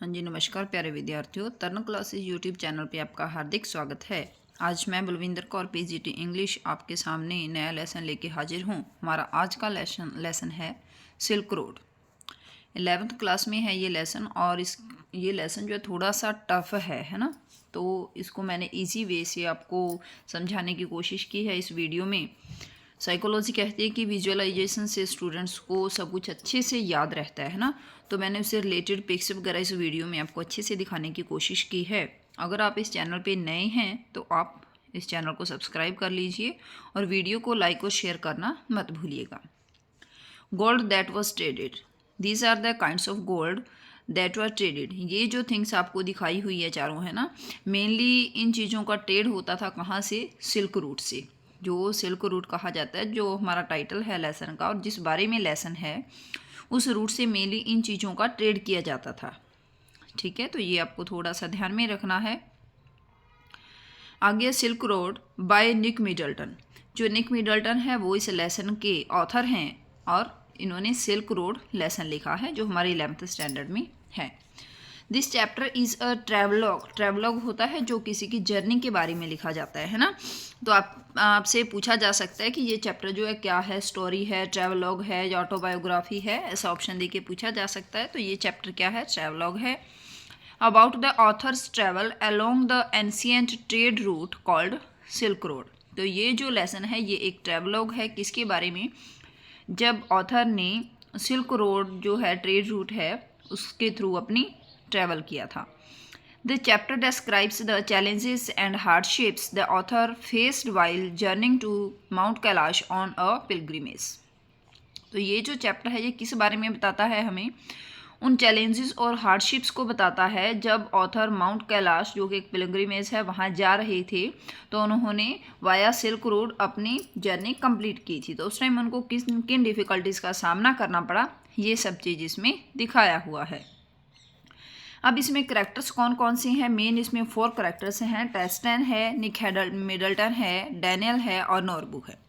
हाँ जी, नमस्कार प्यारे विद्यार्थियों। तरन क्लासेस यूट्यूब चैनल पे आपका हार्दिक स्वागत है। आज मैं बलविंदर कौर पीजीटी इंग्लिश आपके सामने नया लेसन लेके हाजिर हूँ। हमारा आज का लेसन है सिल्क रोड। 11th क्लास में है ये लेसन और ये लेसन जो है थोड़ा सा टफ है ना। तो इसको मैंने इजी वे से आपको समझाने की कोशिश की है इस वीडियो में। साइकोलॉजी कहती है कि विजुअलाइजेशन से स्टूडेंट्स को सब कुछ अच्छे से याद रहता है ना। तो मैंने उससे रिलेटेड पिक्स वगैरह इस वीडियो में आपको अच्छे से दिखाने की कोशिश की है। अगर आप इस चैनल पे नए हैं तो आप इस चैनल को सब्सक्राइब कर लीजिए और वीडियो को लाइक और शेयर करना मत भूलिएगा। Gold that was traded, these are the kinds of gold that were traded. ये जो थिंग्स आपको दिखाई हुई है चारों है ना, मेनली इन चीज़ों का ट्रेड होता था कहाँ से? सिल्क रूट से। जो सिल्क रूट कहा जाता है, जो हमारा टाइटल है लेसन का और जिस बारे में लेसन है, उस रूट से मेनली इन चीज़ों का ट्रेड किया जाता था। ठीक है, तो ये आपको थोड़ा सा ध्यान में रखना है। आगे silk road by Nick Middleton. जो निक मिडल्टन है वो इस लेसन के ऑथर हैं और इन्होंने सिल्क रोड लेसन लिखा है जो हमारे 11th स्टैंडर्ड में है। This chapter is a travelogue. Travelogue होता है जो किसी की जर्नी के बारे में लिखा जाता है ना। तो आपसे पूछा जा सकता है कि ये चैप्टर जो है क्या है, स्टोरी है, ट्रैवलॉग है या ऑटोबायोग्राफी है, ऐसा ऑप्शन दे के पूछा जा सकता है। तो ये चैप्टर क्या है? ट्रैवलॉग है। About the authors travel along the ancient trade route called silk road. तो ये जो लेसन है ये एक ट्रैवलॉग है। किसके बारे में? जब ऑथर ने सिल्क रोड जो है ट्रेड रूट है उसके थ्रू अपनी ट्रैवल किया था। The chapter describes the challenges and hardships the author faced while journeying to mount Kailash on a pilgrimage. तो ये जो चैप्टर है ये किस बारे में बताता है? हमें उन चैलेंजेस और हार्डशिप्स को बताता है जब ऑथर माउंट कैलाश जो कि एक पिलग्रिमेज है वहाँ जा रहे थे, तो उन्होंने वाया सिल्क रोड अपनी जर्नी कंप्लीट की थी। तो उस टाइम उनको किन डिफ़िकल्टीज़ का सामना करना पड़ा, ये सब चीज़ इसमें दिखाया हुआ है। अब इसमें करेक्टर्स कौन कौन से हैं? मेन इसमें 4 करेक्टर्स हैं। टेस्टन है, निक मिडल्टन है, डैनियल है और नॉर्बू है।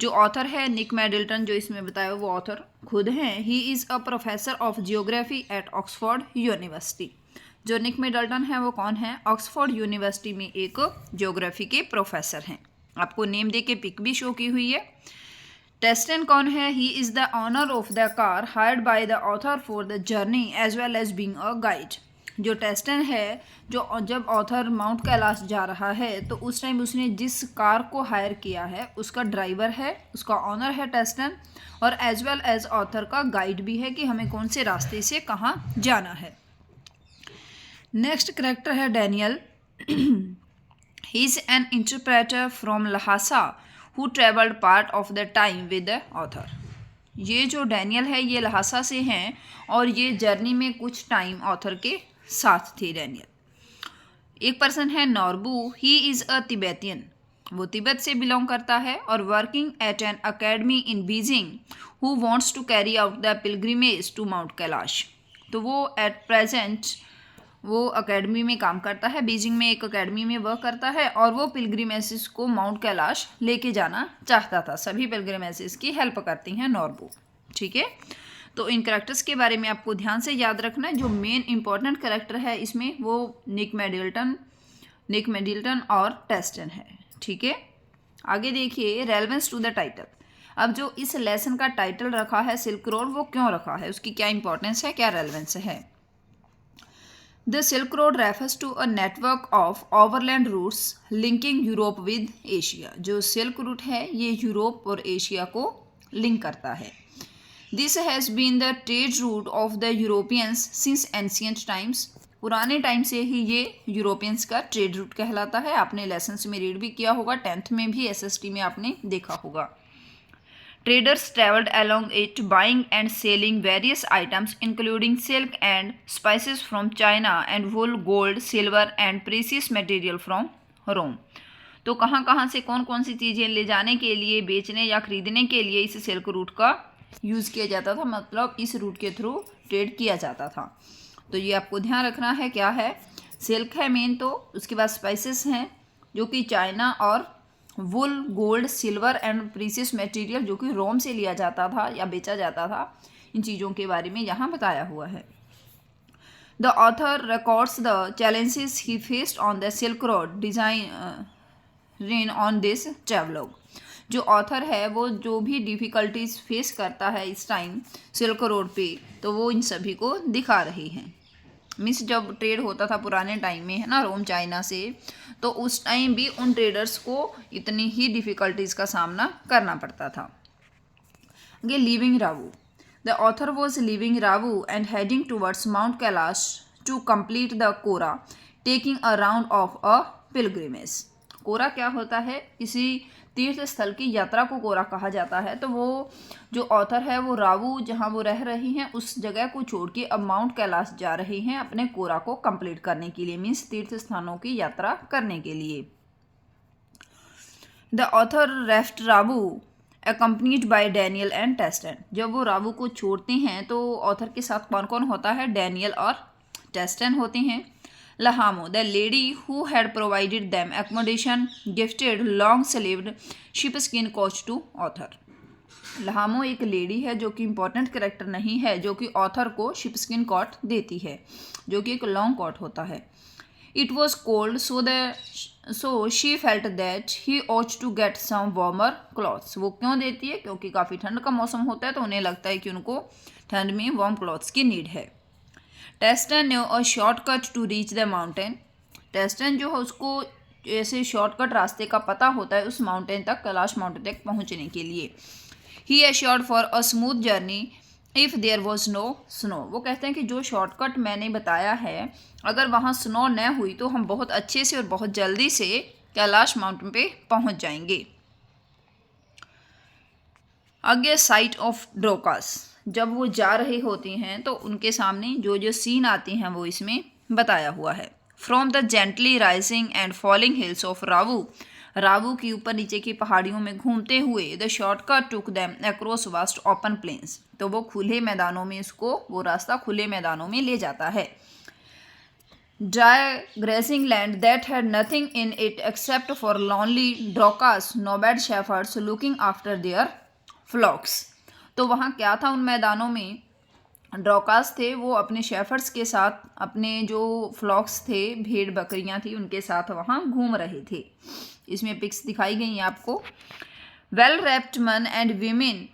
जो ऑथर है निक मिडल्टन, जो इसमें बताया वो ऑथर खुद हैं। ही is a professor of geography at Oxford university. जो निक मिडल्टन है वो कौन है? ऑक्सफोर्ड यूनिवर्सिटी में एक जियोग्राफी के प्रोफेसर हैं। आपको नेम दे के पिक भी शो की हुई है। टेस्टन कौन है? He is the owner of the car hired by the author for the journey as well as being a guide. जो टेस्टन है, जो जब ऑथर माउंट कैलाश जा रहा है तो उस टाइम उसने जिस कार को हायर किया है उसका ड्राइवर है, उसका ऑनर है टेस्टन, और एज वेल एज ऑथर का गाइड भी है कि हमें कौन से रास्ते से कहाँ जाना है। नेक्स्ट करेक्टर है Daniel. He is an interpreter from Lhasa who travelled part of the time with the author. ये जो डैनियल है ये लहासा से हैं और ये जर्नी में कुछ टाइम ऑथर के साथ थे डैनियल। एक पर्सन है Norbu. He is a Tibetan, वो तिब्बत से बिलोंग करता है और working at an academy in Beijing who wants to carry out the pilgrimage to mount Kailash. तो वो एट प्रेजेंट वो अकेडमी में काम करता है, बीजिंग में एक अकेडमी में वर्क करता है और वो पिलग्रिमेजेस को माउंट कैलाश लेके जाना चाहता था। सभी पिलग्रिमेजेस की हेल्प करती हैं नॉर्बू। ठीक है, तो इन करेक्टर्स के बारे में आपको ध्यान से याद रखना है। जो मेन इंपॉर्टेंट करेक्टर है इसमें वो निक मिडल्टन और टेस्टन है। ठीक है, आगे देखिए रेलेवेंस टू द टाइटल। अब जो इस लेसन का टाइटल रखा है सिल्क रोड, वो क्यों रखा है, उसकी क्या इंपॉर्टेंस है, क्या रेलेवेंस है? The Silk Road refers to a network of overland routes linking Europe with Asia. जो सिल्क रूट है ये यूरोप और एशिया को लिंक करता है। This has been the trade route of the Europeans since ancient times. पुराने time से ही ये यूरोपियंस का ट्रेड रूट कहलाता है। आपने लेसन्स में रीड भी किया होगा, 10th में भी SST में आपने देखा होगा। Traders traveled along it, buying and selling various items including silk and spices from China and wool, gold, silver and precious material from Rome. तो कहाँ कहाँ से कौन कौन सी चीज़ें ले जाने के लिए, बेचने या खरीदने के लिए इस सिल्क रूट का यूज़ किया जाता था, मतलब इस रूट के थ्रू ट्रेड किया जाता था। तो ये आपको ध्यान रखना है। क्या है? सिल्क है मेन, तो उसके बाद स्पाइसेस हैं जो कि चाइना, और wool, gold, silver and precious material जो कि रोम से लिया जाता था या बेचा जाता था। इन चीज़ों के बारे में यहाँ बताया हुआ है। The author records the challenges he faced on the silk road design on this travelogue. जो ऑथर है वो जो भी डिफ़िकल्टीज फेस करता है इस टाइम सिल्क रोड पे, तो वो इन सभी को दिखा रही हैं। मीन्स जब ट्रेड होता था पुराने टाइम में, है ना, रोम चाइना से, तो उस टाइम भी उन ट्रेडर्स को इतनी ही डिफ़िकल्टीज़ का सामना करना पड़ता था। आगे leaving Ravu. The author was leaving Ravu and heading towards mount Kailash to complete the kora, taking a round of a pilgrimage. Kora क्या होता है? किसी तीर्थ स्थल की यात्रा को कोरा कहा जाता है। तो वो जो ऑथर है वो रावू जहाँ वो रह रही हैं उस जगह को छोड़ के अब माउंट कैलाश जा रही हैं अपने कोरा को कंप्लीट करने के लिए, मीन्स तीर्थ स्थानों की यात्रा करने के लिए। The author left Ravu accompanied by Daniel and Tsetan. जब वो रावू को छोड़ते हैं तो ऑथर के साथ कौन कौन होता है? डैनियल और टेस्टन होते हैं। Lhamo, the lady who had provided them accommodation, gifted long sleeved sheep skin coat to author. Lhamo एक लेडी है जो कि इंपॉर्टेंट कैरेक्टर नहीं है, जो कि ऑथर को शिप स्किन कोट देती है, जो कि एक लॉन्ग कोट होता है। It was cold so she felt that he ought to get some warmer clothes. वो क्यों देती है? क्योंकि काफ़ी ठंड का मौसम होता है तो उन्हें लगता है कि उनको ठंड में वार्म क्लॉथ्स की नीड है। Tsetan knew a shortcut to reach the mountain. Tsetan जो है उसको ऐसे शॉर्टकट रास्ते का पता होता है उस माउंटेन तक, कैलाश माउंटेन तक पहुंचने के लिए। He assured for a smooth journey if there was no snow. वो कहते हैं कि जो शॉर्टकट मैंने बताया है, अगर वहाँ स्नो न हुई तो हम बहुत अच्छे से और बहुत जल्दी से कैलाश माउंटेन पे पहुँच जाएंगे। आगे साइट ऑफ ड्रोकास। जब वो जा रहे होते हैं तो उनके सामने जो जो सीन आते हैं वो इसमें बताया हुआ है। From the gently rising and falling hills of Ravu, Ravu की ऊपर नीचे की पहाड़ियों में घूमते हुए the shortcut took them across vast open plains. तो वो खुले मैदानों में, इसको वो रास्ता खुले मैदानों में ले जाता है। Dry grazing land that had nothing in it except for lonely drokbas nomad shepherds looking after their flocks. तो वहाँ क्या था? उन मैदानों में ड्रोकास थे, वो अपने शेफर्ड्स के साथ अपने जो फ्लॉक्स थे, भेड़ बकरियाँ थी, उनके साथ वहाँ घूम रहे थे। इसमें पिक्स दिखाई गई हैं आपको। Well wrapped man and women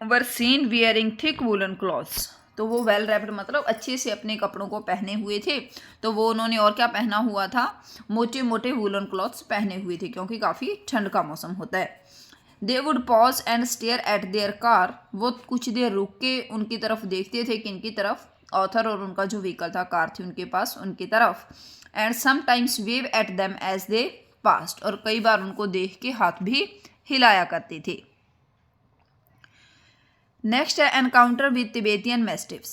were seen wearing thick woollen clothes. तो वो वेल रैप्ड मतलब अच्छे से अपने कपड़ों को पहने हुए थे। तो वो उन्होंने और क्या पहना हुआ था? मोटे मोटे वूलन क्लॉथ्स पहने हुए थे, क्योंकि काफ़ी ठंड का मौसम होता है। They would pause and stare at there car. वो कुछ देर रुक के उनकी तरफ देखते थे, किनकी तरफ? ऑथर और उनका जो व्हीकल था, कार थी उनके पास, उनकी तरफ। And sometimes wave at them as they passed. और कई बार उनको देख के हाथ भी हिलाया करते थे। नेक्स्ट है एनकाउंटर विद तिबेतियन मैस्टिफ्स।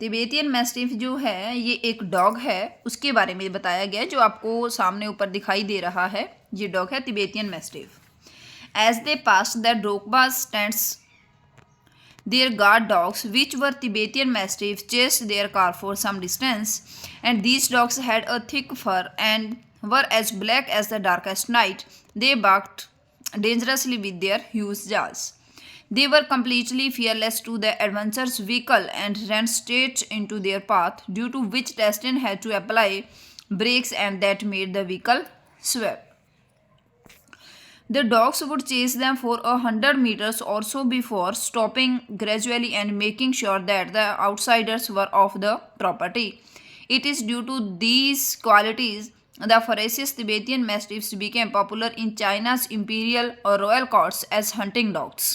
तिबेतियन मैस्टिफ जो है ये एक डॉग है, उसके बारे में बताया गया है, जो आपको सामने ऊपर दिखाई दे रहा है। ये डॉग है Tibetan mastiff. As they pass the drokbas stands their guard dogs which were Tibetan mastiff chased their car for some distance and these dogs had a thick fur and were as black as the darkest night. They barked dangerously with their huge jaws. They were completely fearless to the adventurous vehicle and ran straight into their path, due to which Testin had to apply brakes and that made the vehicle swerve. The dogs would chase them for 100 meters or so before stopping gradually and making sure that the outsiders were off the property. It is due to these qualities the ferocious Tibetan Mastiffs became popular in China's imperial or royal courts as hunting dogs.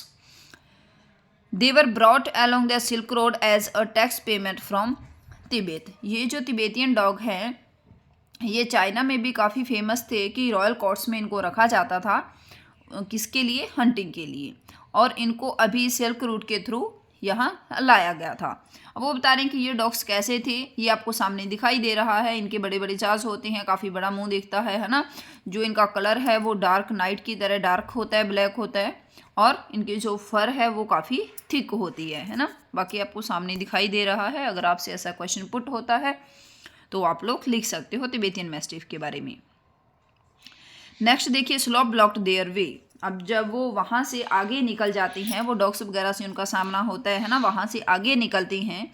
They were brought along the Silk Road as a tax payment from Tibet. ये जो तिबेतियन dog हैं ये China में भी काफ़ी famous थे कि royal courts में इनको रखा जाता था। किसके लिए? हंटिंग के लिए। और इनको अभी सिल्क रूट के थ्रू यहाँ लाया गया था। अब वो बता रहे हैं कि ये डॉग्स कैसे थे। ये आपको सामने दिखाई दे रहा है। इनके बड़े बड़े जाज होते हैं, काफ़ी बड़ा मुंह दिखता है ना। जो इनका कलर है वो डार्क नाइट की तरह डार्क होता है, ब्लैक होता है। और इनकी जो फर है वो काफ़ी थिक होती है ना। बाकी आपको सामने दिखाई दे रहा है। अगर आपसे ऐसा क्वेश्चन पुट होता है तो आप लोग लिख सकते हो तिबेतियन मैस्टिफ के बारे में। नेक्स्ट देखिए, स्लोप ब्लॉक्ड देयर वे। अब जब वो वहाँ से आगे निकल जाती हैं, वो डॉग्स वगैरह से उनका सामना होता है ना, वहाँ से आगे निकलती हैं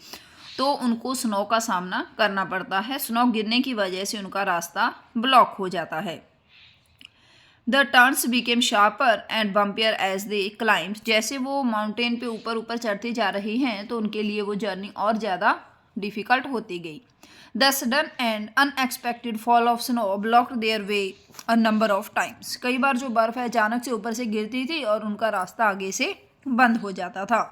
तो उनको स्नो का सामना करना पड़ता है। स्नो गिरने की वजह से उनका रास्ता ब्लॉक हो जाता है। The turns became sharper and bumpier as they climb. जैसे वो माउंटेन पे ऊपर ऊपर चढ़ते जा रही हैं तो उनके लिए वो जर्नी और ज़्यादा डिफ़िकल्ट होती गई। The sudden and unexpected fall of snow blocked their way a number of times. कई बार जो बर्फ़ है अचानक से ऊपर से गिरती थी और उनका रास्ता आगे से बंद हो जाता था।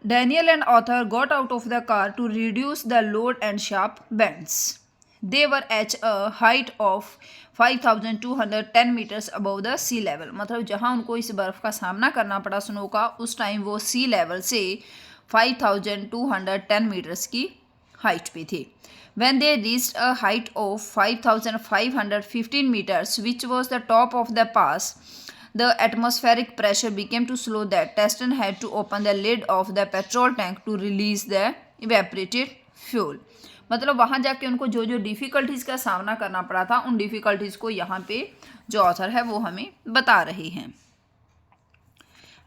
Daniel and author got out of the car to reduce the load and sharp bends. They were at a height of 5,210 meters above the sea level. मतलब जहाँ उनको इस बर्फ़ का सामना करना पड़ा स्नो का, उस टाइम वो सी लेवल से 5,210 मीटर्स की हाइट पे थे। When they reached a height of 5,515 meters, which was the top of the pass, the atmospheric pressure became too slow that Teston had to open the lid of the petrol tank to release the evaporated fuel. मतलब वहाँ जाके उनको जो जो difficulties का सामना करना पड़ा था, उन डिफ़िकल्टीज़ को यहाँ पे जो ऑथर है वो हमें बता रही हैं।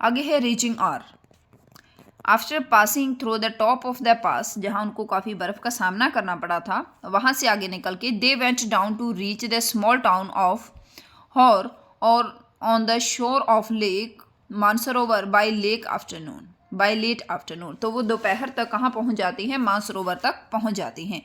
आगे है reaching Hor. After passing through the top of the pass, जहाँ उनको काफ़ी बर्फ़ का सामना करना पड़ा था, वहाँ से आगे निकल के they went down to reach the small town of Hor or on the shore of lake Mansarovar by late afternoon. तो वो दोपहर तक कहाँ पहुँच जाती हैं? मानसरोवर तक पहुँच जाती हैं।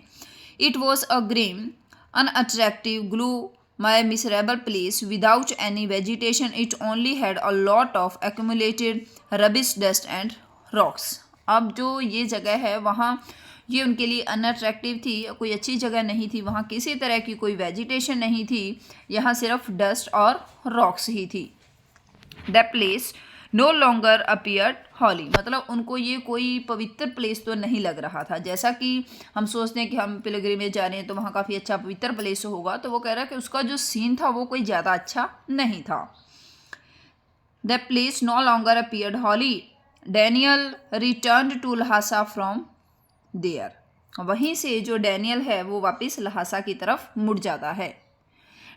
It was a green unattractive glue my miserable place without any vegetation. It only had a lot of accumulated rubbish dust and rocks. अब जो ये जगह है वहाँ ये उनके लिए अनअट्रैक्टिव थी, कोई अच्छी जगह नहीं थी, वहाँ किसी तरह की कोई वेजिटेशन नहीं थी, यहाँ सिर्फ डस्ट और रॉक्स ही थी। The place no longer appeared holy, मतलब उनको ये कोई पवित्र प्लेस तो नहीं लग रहा था। जैसा कि हम सोचते हैं कि हम पिलग्रिमेज जा रहे हैं तो वहाँ काफ़ी अच्छा पवित्र प्लेस होगा, तो वो कह रहा है कि उसका जो सीन था वो कोई ज़्यादा अच्छा नहीं था। The place no longer appeared holy. Daniel return to Lhasa from there. वहीं से जो डैनियल है वो वापस लहासा की तरफ मुड़ जाता है।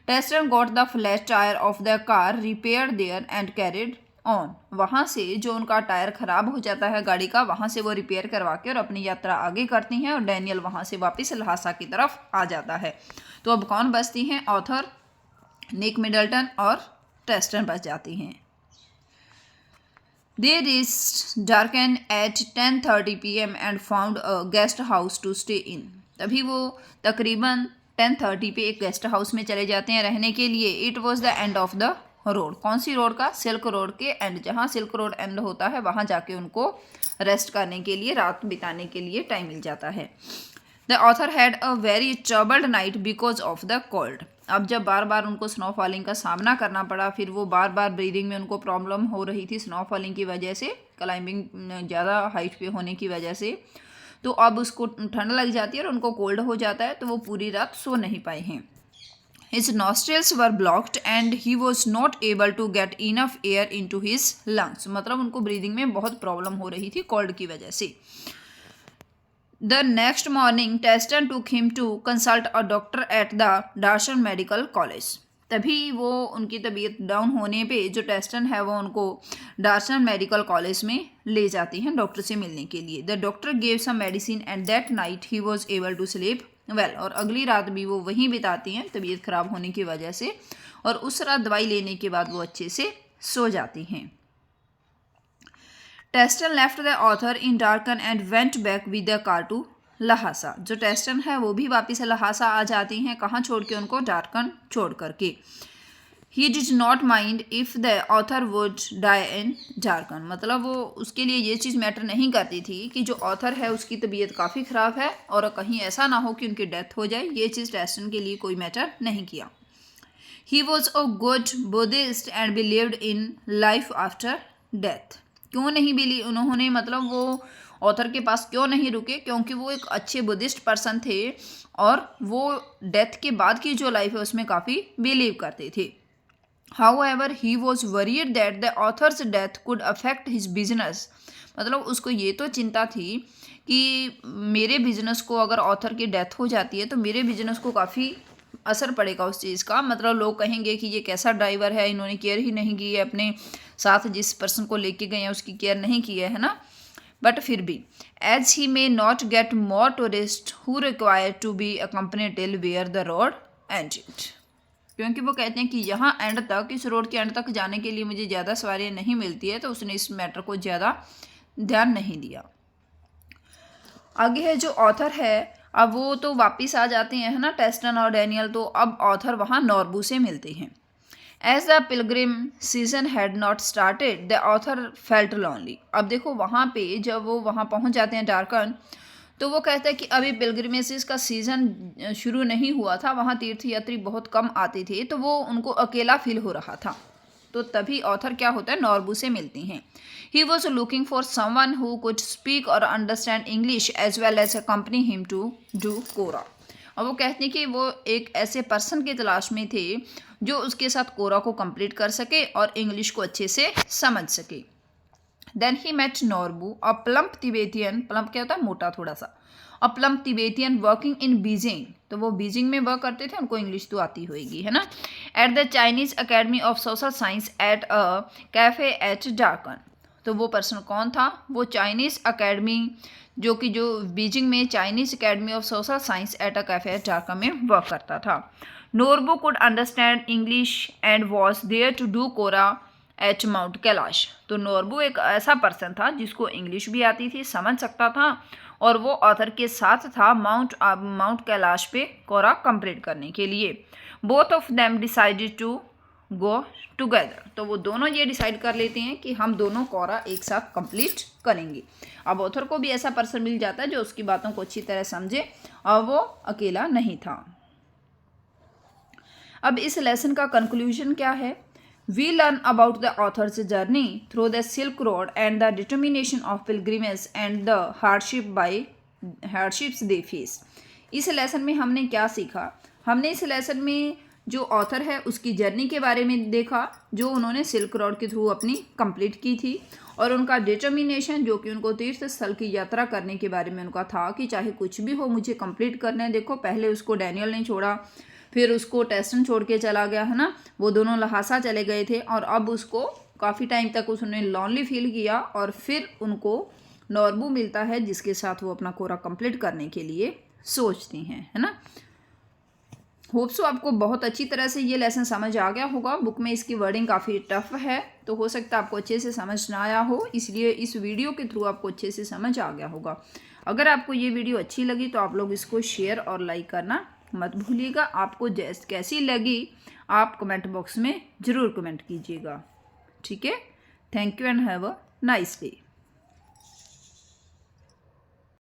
Tsetan got the flat tyre of the car repair there and carried on. वहाँ से जो उनका टायर ख़राब हो जाता है गाड़ी का, वहाँ से वो रिपेयर करवा के और अपनी यात्रा आगे करती हैं और डैनियल वहाँ से वापस लहासा की तरफ आ जाता है। तो अब कौन बचती हैं? ऑथर, निक मिडल्टन और टेस्टन बच जाती हैं। They reached Darken at 10:30 p.m. and found a guest house to stay in. तभी वो तकरीबन 10:30 पे एक गेस्ट हाउस में चले जाते हैं रहने के लिए। It was the end of the road. कौन सी रोड का? सिल्क रोड के एंड। जहाँ सिल्क रोड एंड होता है वहाँ जाके उनको रेस्ट करने के लिए, रात बिताने के लिए टाइम मिल जाता है। The author had a very troubled night because of the cold. अब जब बार बार उनको स्नोफॉलिंग का सामना करना पड़ा, फिर वो बार बार ब्रीदिंग में उनको प्रॉब्लम हो रही थी स्नोफॉलिंग की वजह से, क्लाइंबिंग ज़्यादा हाइट पे होने की वजह से, तो अब उसको ठंड लग जाती है और उनको कोल्ड हो जाता है, तो वो पूरी रात सो नहीं पाए हैं। His nostrils were blocked and he was not able to get enough air into his lungs. मतलब उनको ब्रीदिंग में बहुत प्रॉब्लम हो रही थी कोल्ड की वजह से। The next morning, Teston took him to consult a doctor at the Darshan Medical College. तभी वो उनकी तबीयत डाउन होने पे जो टेस्टन है वो उनको डार्शन मेडिकल कॉलेज में ले जाती हैं डॉक्टर से मिलने के लिए। The doctor gave some medicine and that night he was able to sleep well. और अगली रात भी वो वहीं बिताती हैं तबीयत ख़राब होने की वजह से, और उस रात दवाई लेने के बाद वो अच्छे से सो जाती हैं। Tsetan left the author in Darchen and went back with the car to Lhasa. जो टेस्टन है वो भी वापस लहासा आ जाती हैं। कहाँ छोड़ के? उनको डार्कन छोड़ करके। He did not mind if the author would die in Jharkhand. मतलब वो उसके लिए ये चीज़ मैटर नहीं करती थी कि जो ऑथर है उसकी तबीयत काफ़ी ख़राब है और कहीं ऐसा ना हो कि उनकी डेथ हो जाए, ये चीज़ टेस्टन के लिए कोई मैटर नहीं किया। He was a good Buddhist and believed in life after death. क्यों नहीं बिली उन्होंने, मतलब वो ऑथर के पास क्यों नहीं रुके? क्योंकि वो एक अच्छे बुद्धिस्ट पर्सन थे और वो डेथ के बाद की जो लाइफ है उसमें काफ़ी बिलीव करते थे। However, he was worried that the author's death could affect his business. मतलब उसको ये तो चिंता थी कि मेरे बिजनेस को अगर ऑथर की डेथ हो जाती है तो मेरे बिजनेस को काफ़ी असर पड़ेगा उस चीज़ का। मतलब लोग कहेंगे कि ये कैसा ड्राइवर है, इन्होंने केयर ही नहीं की है, अपने साथ जिस पर्सन को लेके गए हैं उसकी केयर नहीं की है ना। बट फिर भी as he may not get more tourist who require to be accompany till where the road ended, क्योंकि वो कहते हैं कि यहाँ एंड तक, इस रोड के एंड तक जाने के लिए मुझे ज़्यादा सवारियाँ नहीं मिलती है, तो उसने इस मैटर को ज़्यादा ध्यान नहीं दिया। आगे है जो ऑथर है, अब वो तो वापस आ जाते हैं, है ना, टेस्टन और डैनियल, तो अब ऑथर वहाँ नॉर्बू से मिलते हैं। As the pilgrim season had not started the author felt lonely. अब देखो वहाँ पे जब वो वहाँ पहुँच जाते हैं डार्कन, तो वो कहते हैं कि अभी पिलग्रिमेसिस का सीज़न शुरू नहीं हुआ था, वहाँ तीर्थयात्री बहुत कम आते थे, तो वो उनको अकेला फील हो रहा था। तो तभी ऑथर क्या होता है, नॉर्बू से मिलती हैं। He was looking for someone who could speak or understand English as well as accompany him to do kora. और वो कहते हैं कि वो एक ऐसे पर्सन की तलाश में थे जो उसके साथ कोरा को कंप्लीट कर सके और इंग्लिश को अच्छे से समझ सके। Then he met Norbu, a plump Tibetan, plump क्या होता है, मोटा थोड़ा सा, a plump Tibetan working in Beijing, तो वो बीजिंग में वर्क करते थे, उनको इंग्लिश तो आती होगी, है ना, at the Chinese academy of social science at a cafe at Darchen. तो वो पर्सन कौन था, वो चाइनीज अकेडमी, जो बीजिंग में Chinese academy of social science at a cafe at Darchen में वर्क करता था। Norbu could understand English and was there to do kora at mount Kailash. तो नॉर्बू एक ऐसा पर्सन था जिसको इंग्लिश भी आती थी, समझ सकता था, और वो ऑथर के साथ था माउंट कैलाश पे कोरा कंप्लीट करने के लिए। Both of them decided to go together, तो वो दोनों ये डिसाइड कर लेते हैं कि हम दोनों कोरा एक साथ कंप्लीट करेंगे। अब ऑथर को भी ऐसा पर्सन मिल जाता है जो उसकी बातों को अच्छी तरह समझे, और वो अकेला नहीं था। अब इस लेसन का कंक्लूजन क्या है, we learn about the author's journey through the silk road and the determination of pilgrimage and the hardships they face. इस लेसन में हमने क्या सीखा, हमने इस लेसन में जो ऑथर है उसकी जर्नी के बारे में देखा, जो उन्होंने सिल्क रोड के थ्रू अपनी कंप्लीट की थी, और उनका डिटर्मिनेशन, जो कि उनको तीर्थ स्थल की यात्रा करने के बारे में उनका था कि चाहे कुछ भी हो मुझे कंप्लीट करना है। देखो पहले उसको डैनियल ने छोड़ा, फिर उसको टेस्टन छोड़ के चला गया, है ना, वो दोनों लहासा चले गए थे, और अब उसको काफ़ी टाइम तक उसने लॉनली फील किया, और फिर उनको नॉर्बू मिलता है जिसके साथ वो अपना कोरा कंप्लीट करने के लिए सोचती हैं, है ना। होप सो आपको बहुत अच्छी तरह से ये लेसन समझ आ गया होगा। बुक में इसकी वर्डिंग काफ़ी टफ है, तो हो सकता है आपको अच्छे से समझ ना आया हो, इसलिए इस वीडियो के थ्रू आपको अच्छे से समझ आ गया होगा। अगर आपको ये वीडियो अच्छी लगी तो आप लोग इसको शेयर और लाइक करना मत भूलिएगा। आपको कैसी लगी आप कमेंट बॉक्स में ज़रूर कमेंट कीजिएगा, ठीक है। Thank you and have a nice day.